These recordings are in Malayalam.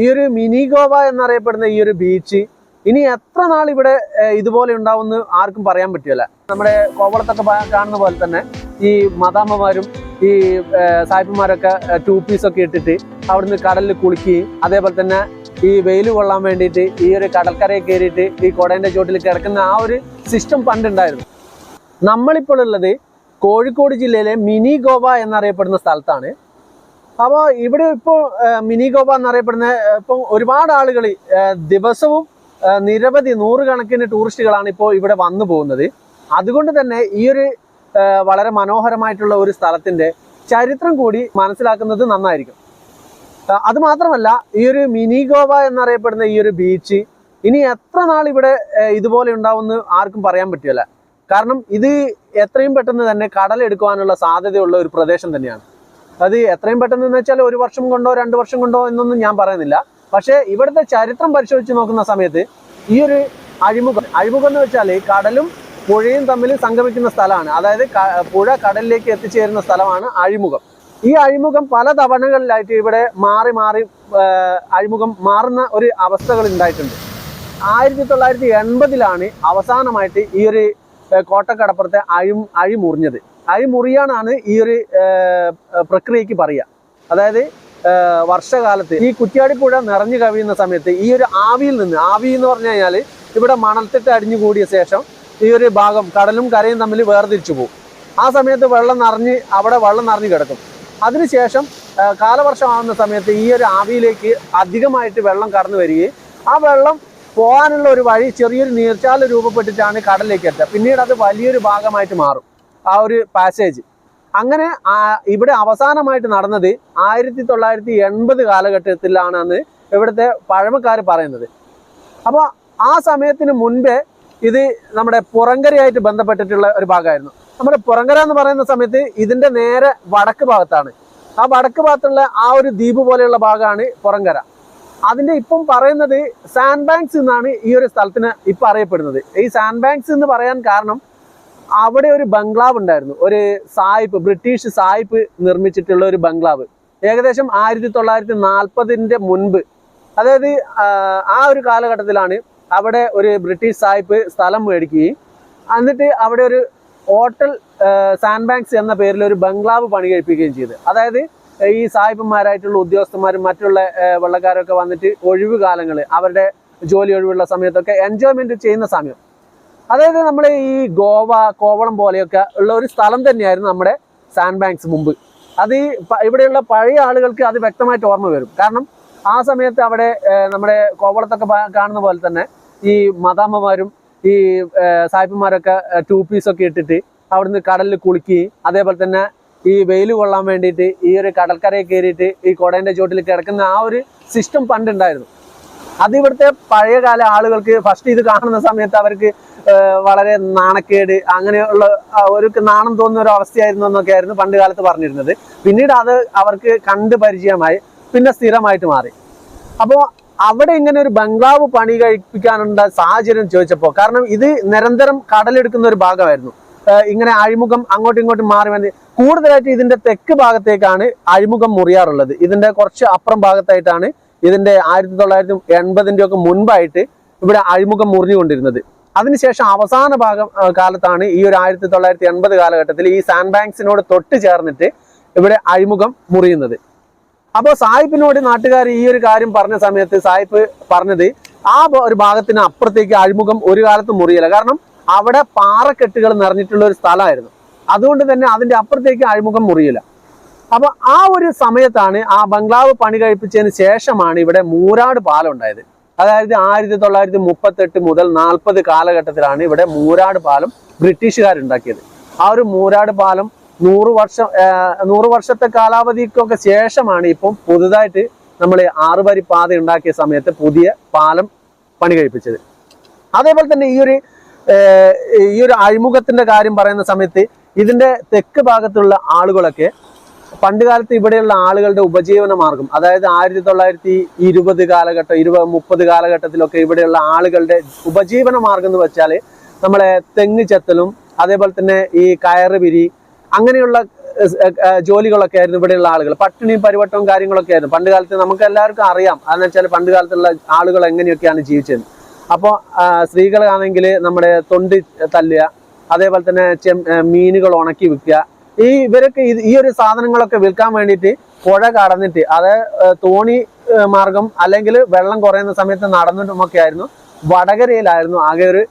ഈ ഒരു മിനി ഗോവ എന്നറിയപ്പെടുന്ന ഈ ഒരു ബീച്ച് ഇനി എത്ര നാൾ ഇവിടെ ഇതുപോലെ ഉണ്ടാവുമെന്ന് ആർക്കും പറയാൻ പറ്റില്ല. നമ്മുടെ കോവളത്തൊക്കെ കാണുന്ന പോലെ തന്നെ ഈ മദാമ്മമാരും ഈ സായിപ്പന്മാരൊക്കെ 2 പീസൊക്കെ ഇട്ടിട്ട് അവിടുന്ന് കടലിൽ കുളിക്കുകയും അതേപോലെ തന്നെ ഈ വെയിൽ കൊള്ളാൻ വേണ്ടിയിട്ട് ഈ ഒരു കടൽക്കരയിൽ കയറിയിട്ട് ഈ കുടേൻ്റെ ചോട്ടിൽ കിടക്കുന്ന ആ ഒരു സിസ്റ്റം പണ്ടുണ്ടായിരുന്നു. നമ്മളിപ്പോൾ ഉള്ളത് കോഴിക്കോട് ജില്ലയിലെ മിനി ഗോവ എന്നറിയപ്പെടുന്ന സ്ഥലത്താണ്. അപ്പോൾ ഇവിടെ ഇപ്പോൾ മിനി ഗോവ എന്നറിയപ്പെടുന്ന ഇപ്പം ഒരുപാട് ആളുകൾ ദിവസവും നിരവധി നൂറുകണക്കിന് ടൂറിസ്റ്റുകളാണ് ഇപ്പോൾ ഇവിടെ വന്നു പോകുന്നത്. അതുകൊണ്ട് തന്നെ ഈ ഒരു വളരെ മനോഹരമായിട്ടുള്ള ഒരു സ്ഥലത്തിൻ്റെ ചരിത്രം കൂടി മനസ്സിലാക്കുന്നത് നന്നായിരിക്കും. അതുമാത്രമല്ല, ഈ ഒരു മിനി ഗോവ എന്നറിയപ്പെടുന്ന ഈ ഒരു ബീച്ച് ഇനി എത്ര നാൾ ഇവിടെ ഇതുപോലെ ഉണ്ടാവുമെന്ന് ആർക്കും പറയാൻ പറ്റില്ല. കാരണം ഇത് എത്രയും പെട്ടെന്ന് തന്നെ കടലെടുക്കുവാനുള്ള സാധ്യതയുള്ള ഒരു പ്രദേശം തന്നെയാണ്. അത് എത്രയും പെട്ടെന്ന് എന്ന് വെച്ചാൽ 1 വർഷം കൊണ്ടോ 2 വർഷം കൊണ്ടോ എന്നൊന്നും ഞാൻ പറയുന്നില്ല. പക്ഷേ ഇവിടുത്തെ ചരിത്രം പരിശോധിച്ച് നോക്കുന്ന സമയത്ത് ഈ ഒരു അഴിമുഖം എന്ന് വെച്ചാൽ കടലും പുഴയും തമ്മിൽ സംഗമിക്കുന്ന സ്ഥലമാണ്. അതായത് പുഴ കടലിലേക്ക് എത്തിച്ചേരുന്ന സ്ഥലമാണ് അഴിമുഖം. ഈ അഴിമുഖം പല തവണകളിലായിട്ട് ഇവിടെ മാറി അഴിമുഖം മാറുന്ന ഒരു അവസ്ഥകൾ ഉണ്ടായിട്ടുണ്ട്. 1980-ലാണ് അവസാനമായിട്ട് ഈ ഒരു കോട്ടക്കടപ്പുറത്തെ അഴിമുറിഞ്ഞത്. അഴിമുറിയാനാണ് ഈ ഒരു പ്രക്രിയക്ക് പറയുക. അതായത് വർഷകാലത്ത് ഈ കുറ്റ്യാടിപ്പുഴ നിറഞ്ഞു കവിയുന്ന സമയത്ത് ഈ ഒരു ആവി എന്ന് പറഞ്ഞു കഴിഞ്ഞാൽ ഇവിടെ മണൽത്തിട്ട് അടിഞ്ഞു കൂടിയ ശേഷം ഈ ഒരു ഭാഗം കടലും കരയും തമ്മിൽ വേർതിരിച്ചു പോകും. ആ സമയത്ത് വെള്ളം നിറഞ്ഞ് കിടക്കും. അതിനുശേഷം കാലവർഷമാകുന്ന സമയത്ത് ഈ ഒരു ആവിയിലേക്ക് അധികമായിട്ട് വെള്ളം കടന്നു വരികയും ആ വെള്ളം പോകാനുള്ള ഒരു വഴി ചെറിയൊരു നീർച്ചാൽ രൂപപ്പെട്ടിട്ടാണ് കടലിലേക്ക് എത്തുക. പിന്നീട് അത് വലിയൊരു ഭാഗമായിട്ട് മാറും ആ ഒരു പാസേജ്. അങ്ങനെ ഇവിടെ അവസാനമായിട്ട് നടന്നത് 1980 കാലഘട്ടത്തിലാണെന്ന് ഇവിടുത്തെ പഴമക്കാർ പറയുന്നത്. അപ്പോൾ ആ സമയത്തിന് മുൻപേ ഇത് നമ്മുടെ പുറങ്കരയായിട്ട് ബന്ധപ്പെട്ടിട്ടുള്ള ഒരു ഭാഗമായിരുന്നു. നമ്മുടെ പുറങ്കര എന്ന് പറയുന്ന സമയത്ത് ഇതിൻ്റെ നേരെ വടക്ക് ഭാഗത്താണ്. ആ വടക്ക് ഭാഗത്തുള്ള ആ ഒരു ദ്വീപ് പോലെയുള്ള ഭാഗമാണ് പുറങ്കര. അതിൻ്റെ ഇപ്പം പറയുന്നത് സാൻഡ് ബാങ്ക്സ് എന്നാണ് ഈ ഒരു സ്ഥലത്തിന് ഇപ്പം അറിയപ്പെടുന്നത്. ഈ സാൻഡ് ബാങ്ക്സ് എന്ന് പറയാൻ കാരണം അവിടെ ഒരു ബംഗ്ലാവ് ഉണ്ടായിരുന്നു. ഒരു ബ്രിട്ടീഷ് സായിപ്പ് നിർമ്മിച്ചിട്ടുള്ള ഒരു ബംഗ്ലാവ്. ഏകദേശം 1940 മുൻപ്, അതായത് ആ ഒരു കാലഘട്ടത്തിലാണ് അവിടെ ഒരു ബ്രിട്ടീഷ് സായിപ്പ് സ്ഥലം മേടിക്കുകയും എന്നിട്ട് അവിടെ ഒരു ഹോട്ടൽ സാൻഡ് ബാങ്ക്സ് എന്ന പേരിൽ ഒരു ബംഗ്ലാവ് പണി കഴിപ്പിക്കുകയും ചെയ്ത്. അതായത് ഈ സായിപ്പന്മാരായിട്ടുള്ള ഉദ്യോഗസ്ഥന്മാരും മറ്റുള്ള വെള്ളക്കാരൊക്കെ വന്നിട്ട് ഒഴിവ് കാലങ്ങൾ അവരുടെ ജോലി ഒഴിവുള്ള സമയത്തൊക്കെ എൻജോയ്മെന്റ് ചെയ്യുന്ന സമയം. അതായത് നമ്മൾ ഈ കോവളം പോലെയൊക്കെ ഉള്ള ഒരു സ്ഥലം തന്നെയായിരുന്നു നമ്മുടെ സാൻഡ് ബാങ്ക്സ് മുമ്പ്. അത് ഇവിടെയുള്ള പഴയ ആളുകൾക്ക് അത് വ്യക്തമായിട്ട് ഓർമ്മ വരും. കാരണം ആ സമയത്ത് അവിടെ നമ്മുടെ കോവളത്തൊക്കെ കാണുന്ന പോലെ തന്നെ ഈ മദാമ്മമാരും ഈ സായിപ്പന്മാരൊക്കെ 2 പീസൊക്കെ ഇട്ടിട്ട് അവിടുന്ന് കടലിൽ കുളിക്കുകയും അതേപോലെ തന്നെ ഈ വെയിൽ കൊള്ളാൻ വേണ്ടിയിട്ട് ഈ ഒരു കടൽക്കരയിൽ കയറിയിട്ട് ഈ കുടേൻ്റെ ചോട്ടിൽ കിടക്കുന്ന ആ ഒരു സിസ്റ്റം പണ്ടുണ്ടായിരുന്നു. അത് ഇവിടുത്തെ പഴയകാല ആളുകൾക്ക് ഫസ്റ്റ് ഇത് കാണുന്ന സമയത്ത് അവർക്ക് വളരെ നാണക്കേട്, അങ്ങനെയുള്ള ഒരു നാണം തോന്നുന്ന ഒരു അവസ്ഥയായിരുന്നു എന്നൊക്കെ ആയിരുന്നു പണ്ട് കാലത്ത് പറഞ്ഞിരുന്നത്. പിന്നീട് അത് അവർക്ക് കണ്ട് പരിചയമായി, പിന്നെ സ്ഥിരമായിട്ട് മാറി. അപ്പോൾ അവിടെ ഇങ്ങനെ ഒരു ബംഗ്ലാവ് പണി കഴിപ്പിക്കാനുള്ള സാഹചര്യം ചോദിച്ചപ്പോൾ, കാരണം ഇത് നിരന്തരം കടലെടുക്കുന്ന ഒരു ഭാഗമായിരുന്നു. ഇങ്ങനെ അഴിമുഖം അങ്ങോട്ടും ഇങ്ങോട്ടും മാറി വന്ന് കൂടുതലായിട്ട് ഇതിന്റെ തെക്ക് ഭാഗത്തേക്കാണ് അഴിമുഖം മുറിയാറുള്ളത്. ഇതിന്റെ കുറച്ച് അപ്പുറം ഭാഗത്തായിട്ടാണ് ഇതിന്റെ 1980 ഒക്കെ മുൻപായിട്ട് ഇവിടെ അഴിമുഖം മുറിഞ്ഞുകൊണ്ടിരുന്നത്. അതിനുശേഷം അവസാന കാലത്താണ് ഈ ഒരു 1980 കാലഘട്ടത്തിൽ ഈ സാൻഡ് ബാങ്ക്സിനോട് തൊട്ട് ചേർന്നിട്ട് ഇവിടെ അഴിമുഖം മുറിയുന്നത്. അപ്പോൾ സായിപ്പിനോട് നാട്ടുകാർ ഈ ഒരു കാര്യം പറഞ്ഞ സമയത്ത് സായിപ്പ് പറഞ്ഞത് ആ ഒരു ഭാഗത്തിന് അപ്പുറത്തേക്ക് അഴിമുഖം ഒരു കാലത്ത് മുറിയില്ല. കാരണം അവിടെ പാറക്കെട്ടുകൾ നിറഞ്ഞിട്ടുള്ള ഒരു സ്ഥലമായിരുന്നു. അതുകൊണ്ട് തന്നെ അതിന്റെ അപ്പുറത്തേക്ക് അഴിമുഖം മുറിയില്ല. അപ്പൊ ആ ഒരു സമയത്താണ് ആ ബംഗ്ലാവ് പണി കഴിപ്പിച്ചതിന് ശേഷമാണ് ഇവിടെ മൂരാട് പാലം ഉണ്ടായത്. അതായത് 1938 മുതൽ 40 കാലഘട്ടത്തിലാണ് ഇവിടെ മൂരാട് പാലം ബ്രിട്ടീഷുകാരുണ്ടാക്കിയത്. ആ ഒരു മൂരാട് പാലം 100 വർഷത്തെ കാലാവധിക്കൊക്കെ ശേഷമാണ് ഇപ്പം പുതുതായിട്ട് നമ്മൾ 6 വരി പാത ഉണ്ടാക്കിയ സമയത്ത് പുതിയ പാലം പണി കഴിപ്പിച്ചത്. അതേപോലെ തന്നെ ഈ ഒരു അഴിമുഖത്തിന്റെ കാര്യം പറയുന്ന സമയത്ത് ഇതിന്റെ തെക്ക് ഭാഗത്തുള്ള ആളുകളൊക്കെ പണ്ടുകാലത്ത് ഇവിടെയുള്ള ആളുകളുടെ ഉപജീവന മാർഗം, അതായത് 1920 കാലഘട്ടം 30 കാലഘട്ടത്തിലൊക്കെ ഇവിടെയുള്ള ആളുകളുടെ ഉപജീവന മാർഗം എന്ന് വെച്ചാൽ നമ്മളെ തെങ്ങ് ചെത്തലും അതേപോലെ തന്നെ ഈ കയറ് പിരി അങ്ങനെയുള്ള ജോലികളൊക്കെ ആയിരുന്നു ഇവിടെയുള്ള ആളുകൾ. പട്ടിണിയും പരിവട്ടവും കാര്യങ്ങളൊക്കെ ആയിരുന്നു പണ്ട് കാലത്ത്. നമുക്ക് എല്ലാവർക്കും അറിയാം അതെന്ന് വെച്ചാൽ പണ്ട് കാലത്തുള്ള ആളുകൾ എങ്ങനെയൊക്കെയാണ് ജീവിച്ചത്. അപ്പോൾ സ്ത്രീകളാണെങ്കിൽ നമ്മുടെ തൊണ്ടി തല്ലുക, അതേപോലെ തന്നെ മീനുകൾ ഉണക്കി വിൽക്കുക. ഇവരൊക്കെ ഈ ഒരു സാധനങ്ങളൊക്കെ വിൽക്കാൻ വേണ്ടിയിട്ട് പുഴ കടന്നിട്ട്, അത് തോണി മാർഗം അല്ലെങ്കിൽ വെള്ളം കുറയുന്ന സമയത്ത് നടന്നിട്ടുമൊക്കെ ആയിരുന്നു. വടകരയിലായിരുന്നു ആകെ ഒരു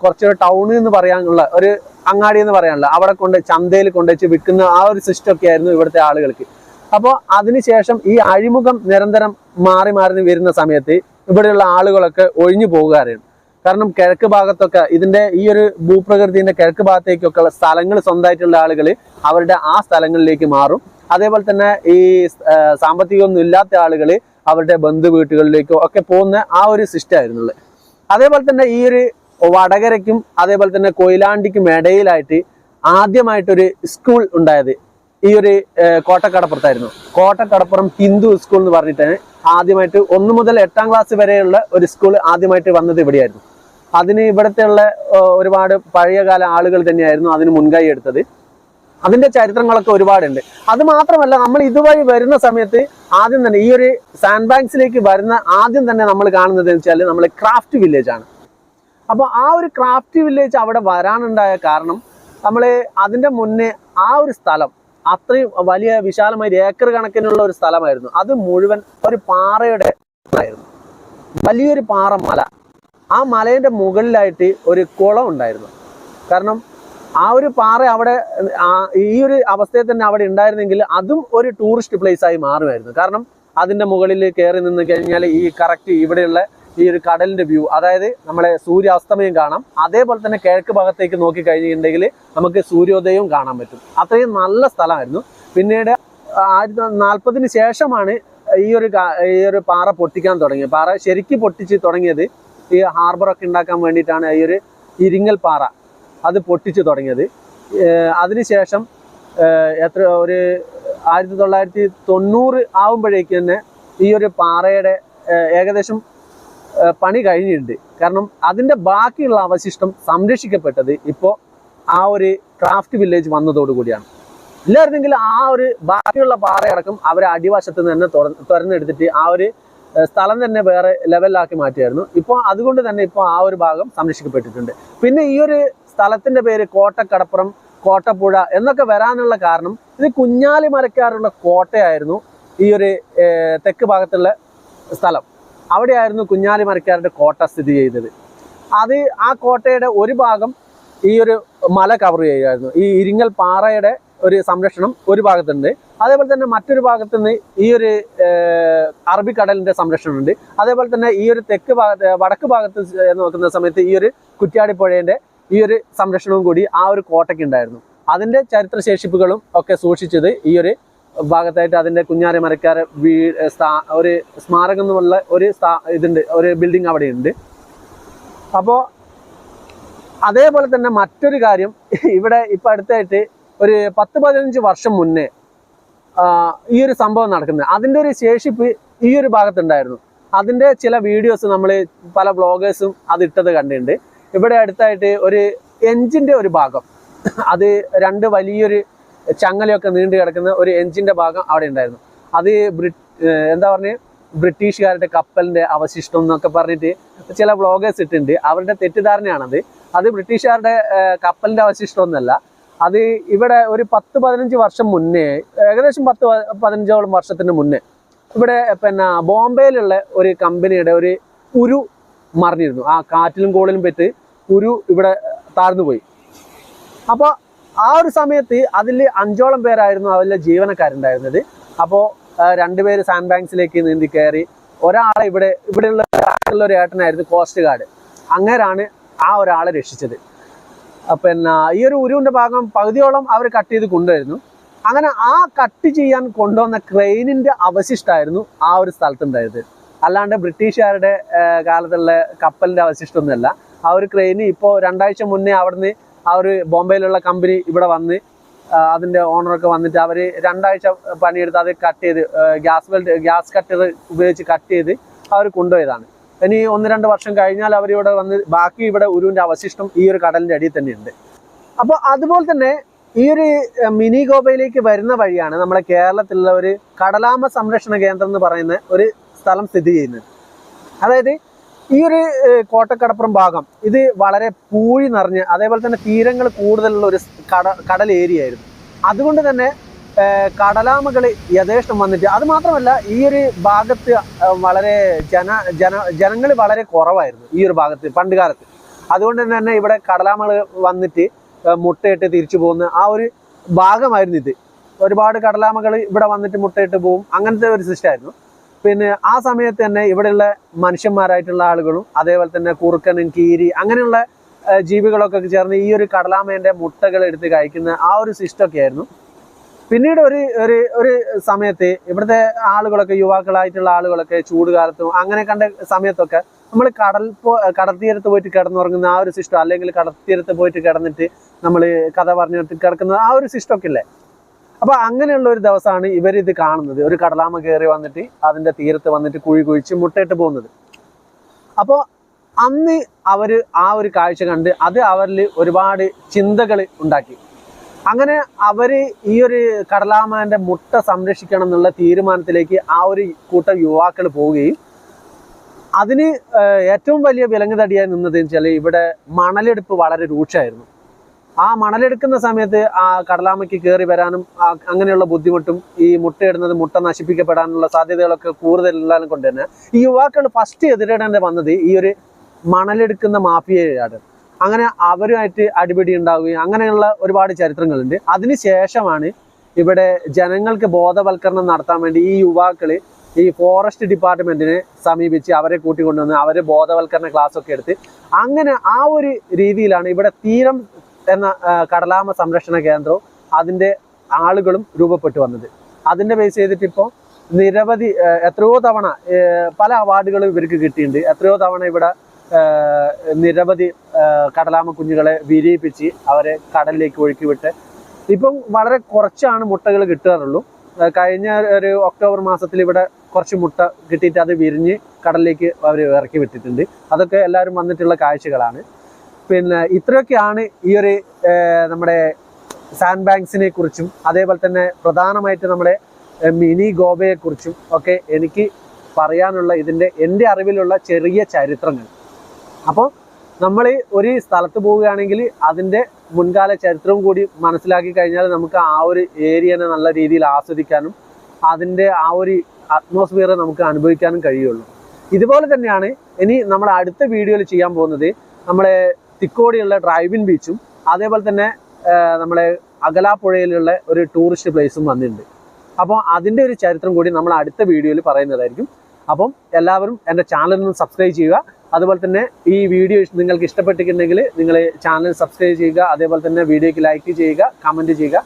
കുറച്ചൊരു ടൗൺ എന്ന് പറയാനുള്ള ഒരു അങ്ങാടി എന്ന് പറയാനുള്ള അവിടെ കൊണ്ട് ചന്തയിൽ കൊണ്ടുവച്ച് വിൽക്കുന്ന ആ ഒരു സിസ്റ്റം ഒക്കെ ആയിരുന്നു ഇവിടുത്തെ ആളുകൾക്ക്. അപ്പോൾ അതിനുശേഷം ഈ അഴിമുഖം നിരന്തരം മാറി മാറി വരുന്ന സമയത്ത് ഇവിടെയുള്ള ആളുകളൊക്കെ ഒഴിഞ്ഞു പോകുകയാണ്. കാരണം കിഴക്ക് ഭാഗത്തൊക്കെ ഇതിന്റെ ഈ ഒരു ഭൂപ്രകൃതിന്റെ കിഴക്ക് ഭാഗത്തേക്കൊക്കെ ഉള്ള സ്ഥലങ്ങൾ സ്വന്തമായിട്ടുള്ള ആളുകൾ അവരുടെ ആ സ്ഥലങ്ങളിലേക്ക് മാറും. അതേപോലെ തന്നെ ഈ സാമ്പത്തികമൊന്നും ഇല്ലാത്ത ആളുകൾ അവരുടെ ബന്ധു വീട്ടുകളിലേക്കോ ഒക്കെ പോകുന്ന ആ ഒരു സിസ്റ്റം ആയിരുന്നുള്ളത്. അതേപോലെ തന്നെ ഈ ഒരു വടകരയ്ക്കും അതേപോലെ തന്നെ കൊയിലാണ്ടിക്കും ഇടയിലായിട്ട് ആദ്യമായിട്ടൊരു സ്കൂൾ ഉണ്ടായത് ഈ ഒരു കോട്ടക്കടപ്പുറത്തായിരുന്നു. കോട്ടക്കടപ്പുറം ഹിന്ദു സ്കൂൾ എന്ന് പറഞ്ഞിട്ടാണ് ആദ്യമായിട്ട് 1 മുതൽ 8ാം ക്ലാസ് വരെയുള്ള ഒരു സ്കൂൾ ആദ്യമായിട്ട് വന്നത് ഇവിടെയായിരുന്നു. അതിന് ഇവിടുത്തെ ഉള്ള ഒരുപാട് പഴയകാല ആളുകൾ തന്നെയായിരുന്നു അതിന് മുൻകൈ എടുത്തത്. അതിന്റെ ചരിത്രങ്ങളൊക്കെ ഒരുപാടുണ്ട്. അത് മാത്രമല്ല, നമ്മൾ ഇതുവഴി വരുന്ന സമയത്ത് ആദ്യം തന്നെ ഈ ഒരു സാൻഡ് ബാങ്ക്സിലേക്ക് വരുന്ന ആദ്യം തന്നെ നമ്മൾ കാണുന്നത് എന്ന് വെച്ചാൽ നമ്മൾ ക്രാഫ്റ്റ് വില്ലേജ് ആണ്. അപ്പോൾ ആ ഒരു ക്രാഫ്റ്റ് വില്ലേജ് അവിടെ വരാനുണ്ടായ കാരണം, നമ്മൾ അതിന്റെ മുന്നേ ആ ഒരു സ്ഥലം അത്രയും വലിയ വിശാലമായി ഏക്കർ കണക്കിനുള്ള ഒരു സ്ഥലമായിരുന്നു. അത് മുഴുവൻ ഒരു പാറയുടെ ആയിരുന്നു, വലിയൊരു പാറമല. ആ മലേന്റെ മുകളിലായിട്ട് ഒരു കുളം ഉണ്ടായിരുന്നു. കാരണം ആ ഒരു പാറ അവിടെ ഈ ഒരു അവസ്ഥയിൽ തന്നെ അവിടെ ഉണ്ടായിരുന്നെങ്കിൽ അതും ഒരു ടൂറിസ്റ്റ് പ്ലേസ് ആയി മാറുമായിരുന്നു. കാരണം അതിന്റെ മുകളിൽ കയറി നിന്ന് കഴിഞ്ഞാൽ ഈ കറക്റ്റ് ഇവിടെയുള്ള ഈ ഒരു കടലിന്റെ വ്യൂ, അതായത് നമ്മളെ സൂര്യാസ്തമയം കാണാം. അതേപോലെ തന്നെ കിഴക്ക് ഭാഗത്തേക്ക് നോക്കി കഴിഞ്ഞിട്ടുണ്ടെങ്കിൽ നമുക്ക് സൂര്യോദയവും കാണാൻ പറ്റും. അത്രയും നല്ല സ്ഥലമായിരുന്നു. പിന്നീട് 1940-ന് ശേഷമാണ് ഈ ഒരു പാറ പൊട്ടിക്കാൻ തുടങ്ങിയത്. പാറ ശരിക്കും പൊട്ടിച്ച് തുടങ്ങിയത് ഈ ഹാർബറൊക്കെ ഉണ്ടാക്കാൻ വേണ്ടിയിട്ടാണ് ഈ ഒരു ഇരിങ്ങൽ പാറ അത് പൊട്ടിച്ചു തുടങ്ങിയത്. അതിനുശേഷം ഒരു 1990 ആവുമ്പോഴേക്ക് തന്നെ ഈ ഒരു പാറയുടെ ഏകദേശം പണി കഴിഞ്ഞിട്ടുണ്ട്. കാരണം അതിൻ്റെ ബാക്കിയുള്ള അവശിഷ്ടം സംരക്ഷിക്കപ്പെട്ടത് ഇപ്പോൾ ആ ഒരു ക്രാഫ്റ്റ് വില്ലേജ് വന്നതോടുകൂടിയാണ്. ഇല്ലായിരുന്നെങ്കിൽ ആ ഒരു ബാക്കിയുള്ള പാറയടക്കം അവരെ അടിവശത്ത് നിന്ന് തന്നെ തുറന്നെടുത്തിട്ട് ആ ഒരു സ്ഥലം തന്നെ വേറെ ലെവലിലാക്കി മാറ്റിയായിരുന്നു. ഇപ്പോൾ അതുകൊണ്ട് തന്നെ ഇപ്പോൾ ആ ഒരു ഭാഗം സംരക്ഷിക്കപ്പെട്ടിട്ടുണ്ട്. പിന്നെ ഈ ഒരു സ്ഥലത്തിന്റെ പേര് കോട്ടക്കടപ്പുറം, കോട്ടപ്പുഴ എന്നൊക്കെ വരാനുള്ള കാരണം ഇത് കുഞ്ഞാലി മരക്കാരുള്ള കോട്ടയായിരുന്നു. ഈ ഒരു തെക്ക് ഭാഗത്തുള്ള സ്ഥലം അവിടെയായിരുന്നു കുഞ്ഞാലി മരക്കാരുടെ കോട്ട സ്ഥിതി ചെയ്തത്. അത് ആ കോട്ടയുടെ ഒരു ഭാഗം ഈ ഒരു മല കവർ ചെയ്യുമായിരുന്നു. ഈ ഇരിങ്ങൽ പാറയുടെ ഒരു സംരക്ഷണം ഒരു ഭാഗത്തുണ്ട്. അതേപോലെ തന്നെ മറ്റൊരു ഭാഗത്ത് നിന്ന് ഈ ഒരു അറബിക്കടലിന്റെ സംരക്ഷണമുണ്ട്. അതേപോലെ തന്നെ ഈ ഒരു വടക്ക് ഭാഗത്ത് നോക്കുന്ന സമയത്ത് ഈ ഒരു കുറ്റ്യാടിപ്പുഴയുടെ ഈ ഒരു സംരക്ഷണവും കൂടി ആ ഒരു കോട്ടയ്ക്ക് ഉണ്ടായിരുന്നു. അതിന്റെ ചരിത്രശേഷിപ്പുകളും ഒക്കെ സൂക്ഷിച്ചത് ഈ ഒരു ഭാഗത്തായിട്ട് അതിന്റെ കുഞ്ഞാലി മരക്കാരെ ഒരു സ്മാരകം എന്നുള്ള ഒരു ഇതുണ്ട്, ഒരു ബിൽഡിംഗ് അവിടെ ഉണ്ട്. അപ്പോൾ അതേപോലെ തന്നെ മറ്റൊരു കാര്യം, ഇവിടെ ഇപ്പൊ അടുത്തായിട്ട് ഒരു 10-15 വർഷം മുന്നേ ഈ ഒരു സംഭവം നടക്കുന്നത്, അതിന്റെ ഒരു ശേഷിപ്പ് ഈ ഒരു ഭാഗത്തുണ്ടായിരുന്നു. അതിന്റെ ചില വീഡിയോസ് നമ്മൾ പല വ്ളോഗേഴ്സും അത് ഇട്ടത് കണ്ടിട്ടുണ്ട്. ഇവിടെ അടുത്തായിട്ട് ഒരു എഞ്ചിന്റെ ഒരു ഭാഗം, അത് രണ്ട് വലിയൊരു ചങ്ങലയൊക്കെ നീണ്ടു കിടക്കുന്ന ഒരു എഞ്ചിന്റെ ഭാഗം അവിടെ ഉണ്ടായിരുന്നു. അത് എന്താ പറഞ്ഞ ബ്രിട്ടീഷുകാരുടെ കപ്പലിന്റെ അവശിഷ്ടം എന്നൊക്കെ പറഞ്ഞിട്ട് ചില വ്ളോഗേഴ്സ് ഇട്ടിട്ടുണ്ട്. അവരുടെ തെറ്റിദ്ധാരണയാണത്. അത് ബ്രിട്ടീഷുകാരുടെ കപ്പലിന്റെ അവശിഷ്ടം ഒന്നല്ല. അത് ഇവിടെ ഒരു 10-15 വർഷം മുന്നേ, ഏകദേശം 10-15 വർഷത്തിന് മുന്നേ ഇവിടെ പിന്നെ ബോംബെയിലുള്ള ഒരു കമ്പനിയുടെ ഒരു ഉരു മറിഞ്ഞിരുന്നു. ആ കാറ്റിലും കോളിലും പെറ്റ് ഉരു ഇവിടെ താഴ്ന്നു പോയി. അപ്പോൾ ആ ഒരു സമയത്ത് അതിൽ 5ഓളം പേരായിരുന്നു അതിലെ ജീവനക്കാരുണ്ടായിരുന്നത്. അപ്പോൾ 2 പേര് സാൻഡ് ബാങ്ക്സിലേക്ക് നീന്തി കയറി. ഒരാളെ ഇവിടെയുള്ള ഒരു ഏട്ടനായിരുന്നു കോസ്റ്റ് ഗാർഡ്. അങ്ങേരാണ് ആ ഒരാളെ രക്ഷിച്ചത്. പിന്നെ ഈ ഒരു ഉരുവിന്റെ ഭാഗം പകുതിയോളം അവർ കട്ട് ചെയ്ത് കൊണ്ടുവരുന്നു. അങ്ങനെ ആ കട്ട് ചെയ്യാൻ കൊണ്ടുവന്ന ക്രെയിനിന്റെ അവശിഷ്ടമായിരുന്നു ആ ഒരു സ്ഥലത്തുണ്ടായത്. അല്ലാണ്ട് ബ്രിട്ടീഷുകാരുടെ കാലത്തുള്ള കപ്പലിന്റെ അവശിഷ്ടമൊന്നുമല്ല. ആ ഒരു ക്രെയിന് ഇപ്പോൾ 2 ആഴ്ച മുന്നേ അവിടുന്ന് ആ ഒരു ബോംബെയിലുള്ള കമ്പനി ഇവിടെ വന്ന് അതിന്റെ ഓണറൊക്കെ വന്നിട്ട് അവർ 2 ആഴ്ച പണിയെടുത്ത് അത് കട്ട് ചെയ്ത് ഗ്യാസ് കട്ടർ ഉപയോഗിച്ച് കട്ട് ചെയ്ത് അവർ കൊണ്ടുപോയതാണ്. ഇനി 1-2 വർഷം കഴിഞ്ഞാൽ അവരിവിടെ വന്ന് ബാക്കി ഇവിടെ ഉരുവിന്റെ അവശിഷ്ടം ഈ ഒരു കടലിന്റെ അടിയിൽ തന്നെ ഉണ്ട്. അപ്പോൾ അതുപോലെ തന്നെ ഈ ഒരു മിനി ഗോവയിലേക്ക് വരുന്ന വഴിയാണ് നമ്മുടെ കേരളത്തിലുള്ള ഒരു കടലാമ സംരക്ഷണ കേന്ദ്രം എന്ന് പറയുന്ന ഒരു സ്ഥലം സ്ഥിതി ചെയ്യുന്നത്. അതായത് ഈ ഒരു കോട്ടക്കടപ്പുറം ഭാഗം ഇത് വളരെ പൂഴി നിറഞ്ഞ് അതേപോലെ തന്നെ തീരങ്ങൾ കൂടുതലുള്ള ഒരു കടൽ ഏരിയ ആയിരുന്നു. അതുകൊണ്ട് തന്നെ കടലാമകൾ യഥേഷ്ടം വന്നിട്ട്, അത് മാത്രമല്ല ഈ ഒരു ഭാഗത്ത് വളരെ ജനങ്ങൾ വളരെ കുറവായിരുന്നു ഈ ഒരു ഭാഗത്ത് പണ്ട് കാലത്ത്. അതുകൊണ്ട് തന്നെ ഇവിടെ കടലാമകൾ വന്നിട്ട് മുട്ടയിട്ട് തിരിച്ചു പോകുന്ന ആ ഒരു ഭാഗമായിരുന്നു ഇത്. ഒരുപാട് കടലാമകൾ ഇവിടെ വന്നിട്ട് മുട്ടയിട്ട് പോകും, അങ്ങനത്തെ ഒരു സിസ്റ്റമായിരുന്നു. പിന്നെ ആ സമയത്ത് തന്നെ ഇവിടെയുള്ള മനുഷ്യന്മാരായിട്ടുള്ള ആളുകളും അതേപോലെ തന്നെ കുറുക്കനും കീരി അങ്ങനെയുള്ള ജീവികളൊക്കെ ചേർന്ന് ഈ ഒരു കടലാമേൻ്റെ മുട്ടകൾ എടുത്ത് കഴിക്കുന്ന ആ ഒരു സിസ്റ്റമൊക്കെ ആയിരുന്നു. പിന്നീട് ഒരു സമയത്ത് ഇവിടുത്തെ ആളുകളൊക്കെ, യുവാക്കളായിട്ടുള്ള ആളുകളൊക്കെ ചൂട് കാലത്തും അങ്ങനെ കണ്ട സമയത്തൊക്കെ നമ്മൾ കടൽത്തീരത്ത് പോയിട്ട് കിടന്നുറങ്ങുന്ന ആ ഒരു സിസ്റ്റം, അല്ലെങ്കിൽ കടൽത്തീരത്ത് പോയിട്ട് കിടന്നിട്ട് നമ്മൾ കഥ പറഞ്ഞിട്ട് കിടക്കുന്ന ആ ഒരു സിസ്റ്റമൊക്കെ ഇല്ലേ. അപ്പോൾ അങ്ങനെയുള്ള ഒരു ദിവസമാണ് ഇവരിത് കാണുന്നത്. ഒരു കടലാമ കയറി വന്നിട്ട് അതിൻ്റെ തീരത്ത് വന്നിട്ട് കുഴി കുഴിച്ച് മുട്ടയിട്ട് പോകുന്നത്. അപ്പോൾ അന്ന് അവർ ആ ഒരു കാഴ്ച കണ്ട് അത് അവരിൽ ഒരുപാട് ചിന്തകൾ ഉണ്ടാക്കി. അങ്ങനെ അവർ ഈ ഒരു കടലാമേൻ്റെ മുട്ട സംരക്ഷിക്കണം എന്നുള്ള തീരുമാനത്തിലേക്ക് ആ ഒരു കൂട്ടം യുവാക്കൾ പോവുകയും അതിന് ഏറ്റവും വലിയ വിലങ്ങുതടിയായി നിന്നതെന്ന് വെച്ചാൽ ഇവിടെ മണലെടുപ്പ് വളരെ രൂക്ഷമായിരുന്നു. ആ മണലെടുക്കുന്ന സമയത്ത് ആ കടലാമയ്ക്ക് കയറി വരാനും അങ്ങനെയുള്ള ബുദ്ധിമുട്ടും ഈ മുട്ടയിടുന്നത് മുട്ട നശിപ്പിക്കപ്പെടാനുള്ള സാധ്യതകളൊക്കെ കൂടുതലുള്ളതും കൊണ്ട് തന്നെ ഈ യുവാക്കൾ ഫസ്റ്റ് എതിരിടേണ്ടി വന്നത് ഈ ഒരു മണലെടുക്കുന്ന മാഫിയയാണ്. അങ്ങനെ അവരുമായിട്ട് അടിപിടി ഉണ്ടാവുകയും അങ്ങനെയുള്ള ഒരുപാട് ചരിത്രങ്ങളുണ്ട്. അതിനുശേഷമാണ് ഇവിടെ ജനങ്ങൾക്ക് ബോധവൽക്കരണം നടത്താൻ വേണ്ടി ഈ യുവാക്കൾ ഈ ഫോറസ്റ്റ് ഡിപ്പാർട്ട്മെന്റിനെ സമീപിച്ച് അവരെ കൂട്ടിക്കൊണ്ടുവന്ന് അവരെ ബോധവൽക്കരണ ക്ലാസ് ഒക്കെ എടുത്ത് അങ്ങനെ ആ ഒരു രീതിയിലാണ് ഇവിടെ തീരം എന്ന കടലാമ സംരക്ഷണ കേന്ദ്രവും അതിൻ്റെ ആളുകളും രൂപപ്പെട്ടു വന്നത്. അതിൻ്റെ ബേസ് ചെയ്തിട്ട് ഇപ്പോൾ നിരവധി എത്രയോ തവണ പല അവാർഡുകളും ഇവർക്ക് കിട്ടിയിട്ടുണ്ട്. എത്രയോ തവണ ഇവിടെ നിരവധി കടലാമ കുഞ്ഞുങ്ങളെ വിരിയിപ്പിച്ച് അവരെ കടലിലേക്ക് ഒഴുക്കി വിട്ട് ഇപ്പം വളരെ കുറച്ചാണ് മുട്ടകൾ കിട്ടാറുള്ളൂ. കഴിഞ്ഞ ഒരു ഒക്ടോബർ മാസത്തിൽ ഇവിടെ കുറച്ച് മുട്ട കിട്ടിയിട്ട് അത് വിരിഞ്ഞ് കടലിലേക്ക് അവർ ഇറക്കി വിട്ടിട്ടുണ്ട്. അതൊക്കെ എല്ലാവരും വന്നിട്ടുള്ള കാഴ്ചകളാണ്. പിന്നെ ഇത്രയൊക്കെയാണ് ഈ ഒരു നമ്മുടെ സാൻഡ് ബാങ്ക്സിനെ കുറിച്ചും അതേപോലെ തന്നെ പ്രധാനമായിട്ട് നമ്മുടെ മിനി ഗോവയെക്കുറിച്ചും ഒക്കെ എനിക്ക് പറയാനുള്ള എൻ്റെ അറിവിലുള്ള ചെറിയ ചരിത്രങ്ങൾ. അപ്പോൾ നമ്മൾ ഒരു സ്ഥലത്ത് പോവുകയാണെങ്കിൽ അതിൻ്റെ മുൻകാല ചരിത്രവും കൂടി മനസ്സിലാക്കി കഴിഞ്ഞാൽ നമുക്ക് ആ ഒരു ഏരിയനെ നല്ല രീതിയിൽ ആസ്വദിക്കാനും അതിൻ്റെ ആ ഒരു അറ്റ്മോസ്ഫിയർ നമുക്ക് അനുഭവിക്കാനും കഴിയുള്ളൂ. ഇതുപോലെ തന്നെയാണ് ഇനി നമ്മൾ അടുത്ത വീഡിയോയിൽ ചെയ്യാൻ പോകുന്നത്. നമ്മളെ തിക്കോടിയുള്ള ഡ്രൈവിൻ ബീച്ചും അതേപോലെ തന്നെ നമ്മളെ അകലാപ്പുഴയിലുള്ള ഒരു ടൂറിസ്റ്റ് പ്ലേസും വന്നിട്ടുണ്ട്. അപ്പോൾ അതിൻ്റെ ഒരു ചരിത്രം കൂടി നമ്മൾ അടുത്ത വീഡിയോയിൽ പറയുന്നതായിരിക്കും. അപ്പം എല്ലാവരും എൻ്റെ ചാനലിൽ സബ്സ്ക്രൈബ് ചെയ്യുക. അതുപോലെ തന്നെ ഈ വീഡിയോ നിങ്ങൾക്ക് ഇഷ്ടപ്പെട്ടിട്ടുണ്ടെങ്കിൽ നിങ്ങൾ ചാനൽ സബ്സ്ക്രൈബ് ചെയ്യുക. അതേപോലെ തന്നെ വീഡിയോയ്ക്ക് ലൈക്ക് ചെയ്യുക, കമൻറ്റ് ചെയ്യുക.